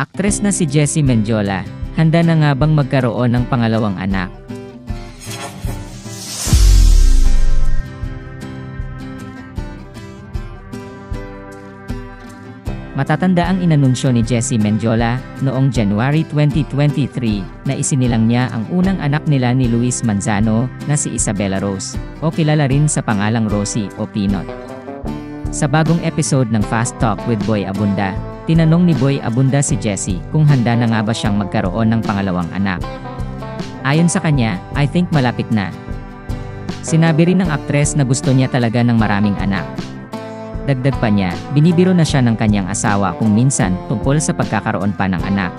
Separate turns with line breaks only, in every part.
Aktres na si Jessie Mendiola, handa na nga bang magkaroon ng pangalawang anak? Matatanda ang inanunsyo ni Jessie Mendiola noong January 2023 na isinilang niya ang unang anak nila ni Luis Manzano na si Isabela Rose, o kilala rin sa pangalang Rosie o Pinot. Sa bagong episode ng Fast Talk with Boy Abunda, tinanong ni Boy Abunda si Jessie kung handa na nga ba siyang magkaroon ng pangalawang anak. Ayon sa kanya, I think malapit na. Sinabi rin ng aktres na gusto niya talaga ng maraming anak. Dagdag pa niya, binibiro na siya ng kanyang asawa kung minsan tungkol sa pagkakaroon pa ng anak.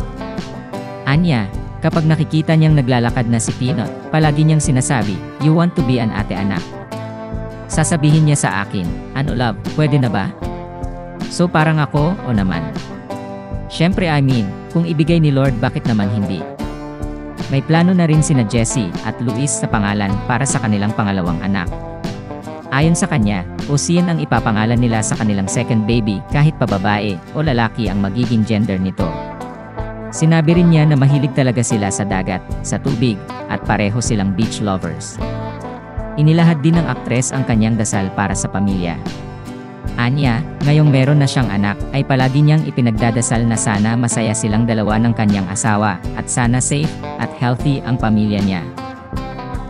Anya, kapag nakikita niyang naglalakad na si Pinot, palagi niyang sinasabi, "You want to be an ate anak." Sasabihin niya sa akin, "Ano love, pwede na ba?" So parang ako, o naman. Syempre kung ibigay ni Lord bakit naman hindi? May plano na rin sina Jessie at Luis sa pangalan para sa kanilang pangalawang anak. Ayon sa kanya, Ocean ang ipapangalan nila sa kanilang second baby kahit pa babae o lalaki ang magiging gender nito. Sinabi rin niya na mahilig talaga sila sa dagat, sa tubig, at pareho silang beach lovers. Inilahad din ng aktres ang kanyang dasal para sa pamilya. Anya, ngayong meron na siyang anak, ay palagi niyang ipinagdadasal na sana masaya silang dalawa ng kanyang asawa, at sana safe at healthy ang pamilya niya.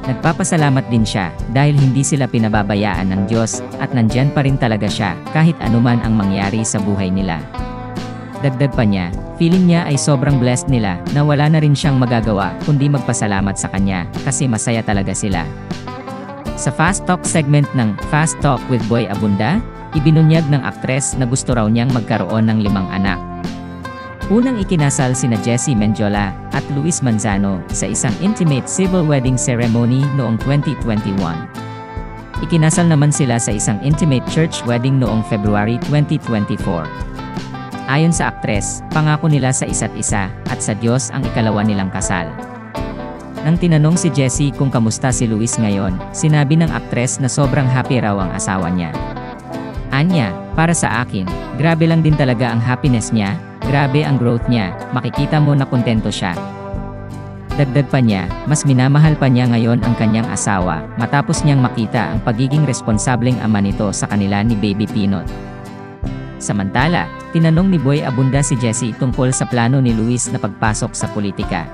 Nagpapasalamat din siya dahil hindi sila pinababayaan ng Diyos at nandyan pa rin talaga siya kahit anuman ang mangyari sa buhay nila. Dagdag pa niya, feeling niya ay sobrang blessed nila na wala na rin siyang magagawa kundi magpasalamat sa kanya kasi masaya talaga sila. Sa Fast Talk segment ng Fast Talk with Boy Abunda, ibinunyag ng aktres na gusto raw niyang magkaroon ng 5 anak. Unang ikinasal sina Jessie Mendiola at Luis Manzano sa isang intimate civil wedding ceremony noong 2021. Ikinasal naman sila sa isang intimate church wedding noong February 2024. Ayon sa aktres, pangako nila sa isa't isa at sa Diyos ang ikalawa nilang kasal. Nang tinanong si Jessie kung kamusta si Luis ngayon, sinabi ng aktres na sobrang happy raw ang asawa niya. Anya, para sa akin, grabe lang din talaga ang happiness niya, grabe ang growth niya, makikita mo na kontento siya. Dagdag pa niya, mas minamahal pa niya ngayon ang kanyang asawa, matapos niyang makita ang pagiging responsableng ama nito sa kanila ni Baby Pinot. Samantala, tinanong ni Boy Abunda si Jessie tungkol sa plano ni Luis na pagpasok sa politika.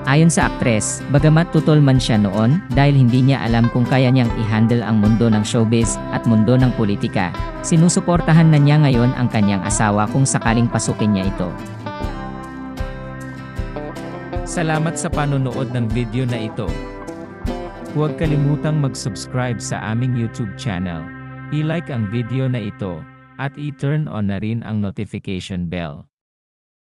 Ayon sa aktres, bagamat tutol man siya noon dahil hindi niya alam kung kaya niyang i-handle ang mundo ng showbiz at mundo ng politika, sinusuportahan na niya ngayon ang kanyang asawa kung sakaling pasukin niya ito.
Salamat sa panonood ng video na ito. Huwag kalimutang mag-subscribe sa aming YouTube channel, i-like ang video na ito, at i-turn on na rin ang notification bell.